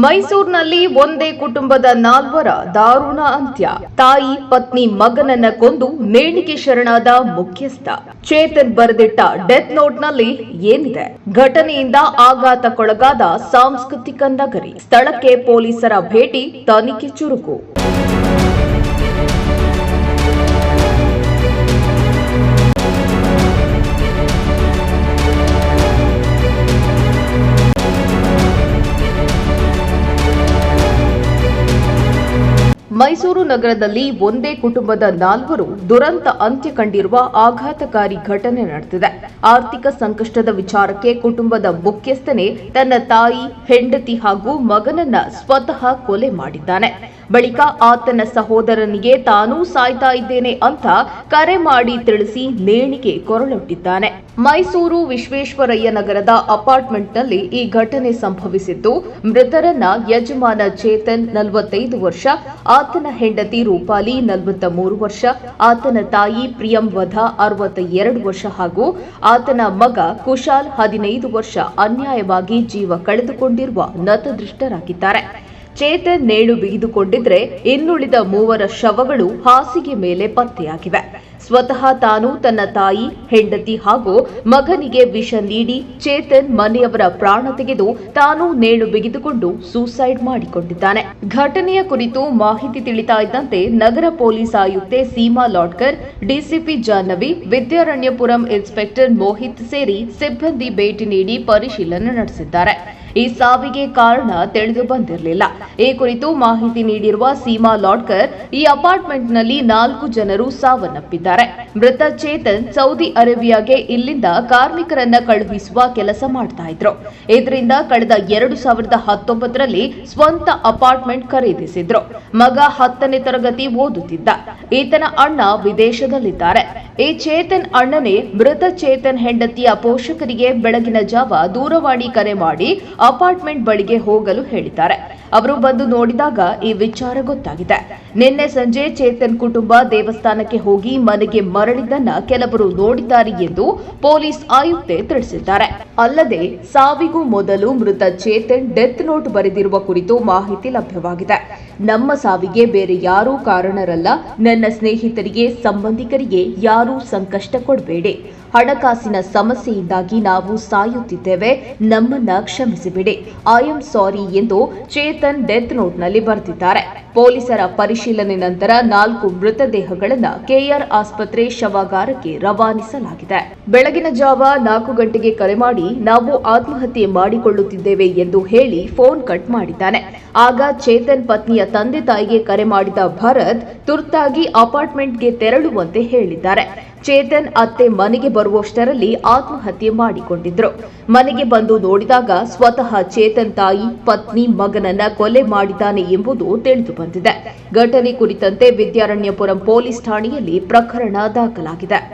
ಮೈಸೂರಿನಲ್ಲಿ ಒಂದೇ ಕುಟುಂಬದ ನಾಲ್ವರ ದಾರುಣ ಅಂತ್ಯ. ತಾಯಿ, ಪತ್ನಿ, ಮಗನನ್ನ ಕೊಂದು ನೇಣಿಗೆ ಶರಣಾದ ಮುಖ್ಯಸ್ಥ. ಚೇತನ್ ಬರೆದಿಟ್ಟ ಡೆತ್ ನೋಟ್ನಲ್ಲಿ ಏನಿದೆ? ಘಟನೆಯಿಂದ ಆಘಾತಕ್ಕೊಳಗಾದ ಸಾಂಸ್ಕೃತಿಕ ನಗರಿ. ಸ್ಥಳಕ್ಕೆ ಪೊಲೀಸರ ಭೇಟಿ, ತನಿಖೆ ಚುರುಕು. ಮೈಸೂರು ನಗರದಲ್ಲಿ ಒಂದೇ ಕುಟುಂಬದ ನಾಲ್ವರು ದುರಂತ ಅಂತ್ಯ ಕಂಡಿರುವ ಆಘಾತಕಾರಿ ಘಟನೆ ನಡೆದಿದೆ. ಆರ್ಥಿಕ ಸಂಕಷ್ಟದ ವಿಚಾರಕ್ಕೆ ಕುಟುಂಬದ ಮುಖ್ಯಸ್ಥನೇ ತನ್ನ ತಾಯಿ, ಹೆಂಡತಿ ಹಾಗೂ ಮಗನನ್ನ ಸ್ವತಃ ಕೊಲೆ ಮಾಡಿದ್ದಾನೆ. ಬಳಿಕ ಆತನ ಸಹೋದರನಿಗೆ ತಾನೂ ಸಾಯ್ತಾ ಇದ್ದೇನೆ ಅಂತ ಕರೆ ಮಾಡಿ ತಿಳಿಸಿ ನೇಣಿಗೆ ಕೊರಳೊಡ್ಡಿದ್ದಾನೆ. ಮೈಸೂರು ವಿಶ್ವೇಶ್ವರಯ್ಯ ನಗರದ ಅಪಾರ್ಟ್ಮೆಂಟ್ನಲ್ಲಿ ಈ ಘಟನೆ ಸಂಭವಿಸಿದ್ದು, ಮೃತರನ್ನ ಯಜಮಾನ ಚೇತನ್ 45 ವರ್ಷ, ಆತನ ಹೆಂಡತಿ ರೂಪಾಲಿ 43 ವರ್ಷ, ಆತನ ತಾಯಿ ಪ್ರಿಯಂವಧ 62 ವರ್ಷ ಹಾಗೂ ಆತನ ಮಗ ಕುಶಾಲ್ 15 ವರ್ಷ ಅನ್ಯಾಯವಾಗಿ ಜೀವ ಕಳೆದುಕೊಂಡಿರುವ ನತದೃಷ್ಟರಾಗಿದ್ದಾರೆ. ಚೇತನ್ ನೇಣು ಬಿಗಿದುಕೊಂಡಿದ್ರೆ ಇನ್ನುಳಿದ 3 ಶವಗಳು ಹಾಸಿಗೆ ಮೇಲೆ ಪತ್ತೆಯಾಗಿವೆ. ಸ್ವತಃ ತಾನು ತನ್ನ ತಾಯಿ, ಹೆಂಡತಿ ಹಾಗೂ ಮಗನಿಗೆ ವಿಷ ನೀಡಿ ಚೇತನ್ ಮನೆಯವರ ಪ್ರಾಣ ತೆಗೆದು ತಾನು ನೇಣು ಬಿಗಿದುಕೊಂಡು ಸೂಸೈಡ್ ಮಾಡಿಕೊಂಡಿದ್ದಾನೆ. ಘಟನೆಯ ಕುರಿತು ಮಾಹಿತಿ ತಿಳಿತಾ ಇದ್ದಂತೆ ನಗರ ಪೊಲೀಸ್ ಆಯುಕ್ತೆ ಸೀಮಾ ಲಾಟ್ಕರ್, ಡಿಸಿಪಿ ಜಾಹ್ನವಿ, ವಿದ್ಯಾರಣ್ಯಪುರಂ ಇನ್ಸ್ಪೆಕ್ಟರ್ ಮೋಹಿತ್ ಸೇರಿ ಸಿಬ್ಬಂದಿ ಭೇಟಿ ನೀಡಿ ಪರಿಶೀಲನೆ ನಡೆಸಿದ್ದಾರೆ. ಈ ಸಾವಿಗೆ ಕಾರಣ ತಿಳಿದು ಬಂದಿರಲಿಲ್ಲ. ಈ ಕುರಿತು ಮಾಹಿತಿ ನೀಡಿರುವ ಸೀಮಾ ಲಾಟ್ಕರ್, ಈ ಅಪಾರ್ಟ್ಮೆಂಟ್ನಲ್ಲಿ 4 ಜನರು ಸಾವನ್ನಪ್ಪಿದ್ದಾರೆ. ಮೃತ ಚೇತನ್ ಸೌದಿ ಅರೇಬಿಯಾಗೆ ಇಲ್ಲಿಂದ ಕಾರ್ಮಿಕರನ್ನ ಕಳುಹಿಸುವ ಕೆಲಸ ಮಾಡ್ತಾ ಇದ್ರು. ಇದರಿಂದ ಕಳೆದ 2019ರಲ್ಲಿ ಸ್ವಂತ ಅಪಾರ್ಟ್ಮೆಂಟ್ ಖರೀದಿಸಿದ್ರು. ಮಗ 10ನೇ ತರಗತಿ ಓದುತ್ತಿದ್ದ. ಈತನ ಅಣ್ಣ ವಿದೇಶದಲ್ಲಿದ್ದಾರೆ. ಈ ಚೇತನ್ ಅಣ್ಣನೇ ಮೃತ ಚೇತನ್ ಹೆಂಡತಿಯ ಪೋಷಕರಿಗೆ ಬೆಳಗಿನ ಜಾವ ದೂರವಾಣಿ ಕರೆ ಮಾಡಿ ಅಪಾರ್ಟ್ಮೆಂಟ್ ಬಳಿಗೆ ಹೋಗಲು ಹೇಳಿದ್ದಾರೆ. ಅವರು ಬಂದು ನೋಡಿದಾಗ ಈ ವಿಚಾರ ಗೊತ್ತಾಗಿದೆ. ನಿನ್ನೆ ಸಂಜೆ ಚೇತನ್ ಕುಟುಂಬ ದೇವಸ್ಥಾನಕ್ಕೆ ಹೋಗಿ ಮನೆಗೆ ಮರಳಿದ್ದನ್ನ ಕೆಲವರು ನೋಡಿದ್ದಾರೆ ಎಂದು ಪೊಲೀಸ್ ಆಯುಕ್ತೆ ತಿಳಿಸಿದ್ದಾರೆ. ಅಲ್ಲದೆ ಸಾವಿಗೂ ಮೊದಲು ಮೃತ ಚೇತನ್ ಡೆತ್ ನೋಟ್ ಬರೆದಿರುವ ಕುರಿತು ಮಾಹಿತಿ ಲಭ್ಯವಾಗಿದೆ. ನಮ್ಮ ಸಾವಿಗೆ ಬೇರೆ ಯಾರೂ ಕಾರಣರಲ್ಲ. ನನ್ನ ಸ್ನೇಹಿತರಿಗೆ, ಸಂಬಂಧಿಕರಿಗೆ ಯಾರೂ ಸಂಕಷ್ಟ ಕೊಡಬೇಡಿ. ಹಣಕಾಸಿನ ಸಮಸ್ಯೆಯಿಂದಾಗಿ ನಾವು ಸಾಯುತ್ತಿದ್ದೇವೆ. ನಮ್ಮನ್ನ ಕ್ಷಮಿಸಿಬಿಡಿ. ಐ ಆಮ್ ಸಾರಿ ಎಂದು ಚೇತನ್ ಡೆತ್ ನೋಟ್ನಲ್ಲಿ ಬರೆದಿದ್ದಾರೆ. ಪೊಲೀಸರ ಪರಿಶೀಲನೆ ನಂತರ 4 ಮೃತದೇಹಗಳನ್ನು ಕೆಆರ್ ಆಸ್ಪತ್ರೆ ಶವಾಗಾರಕ್ಕೆ ರವಾನಿಸಲಾಗಿದೆ. ಬೆಳಗಿನ ಜಾವ 4 ಗಂಟೆಗೆ ಕರೆ ಮಾಡಿ ನಾವು ಆತ್ಮಹತ್ಯೆ ಮಾಡಿಕೊಳ್ಳುತ್ತಿದ್ದೇವೆ ಎಂದು ಹೇಳಿ ಫೋನ್ ಕಟ್ ಮಾಡಿದ್ದಾನೆ. ಆಗ ಚೇತನ್ ಪತ್ನಿಯ ತಂದೆ ತಾಯಿಗೆ ಕರೆ ಮಾಡಿದ ಭರತ್ ತುರ್ತಾಗಿ ಅಪಾರ್ಟ್ಮೆಂಟ್ಗೆ ತೆರಳುವಂತೆ ಹೇಳಿದ್ದಾರೆ. ಚೇತನ್ ಅತ್ತೆ ಮನೆಗೆ ಬರುವಷ್ಟರಲ್ಲಿ ಆತ್ಮಹತ್ಯೆ ಮಾಡಿಕೊಂಡಿದ್ರು. ಮನೆಗೆ ಬಂದು ನೋಡಿದಾಗ ಸ್ವತಃ ಚೇತನ್ ತಾಯಿ, ಪತ್ನಿ, ಮಗನನ್ನ ಕೊಲೆ ಮಾಡಿದ್ದಾನೆ ಎಂಬುದು ತಿಳಿದು ಬಂದಿದೆ. ಘಟನೆ ಕುರಿತಂತೆ ವಿದ್ಯಾರಣ್ಯಪುರಂ ಪೊಲೀಸ್ ಠಾಣೆಯಲ್ಲಿ ಪ್ರಕರಣ ದಾಖಲಾಗಿದೆ.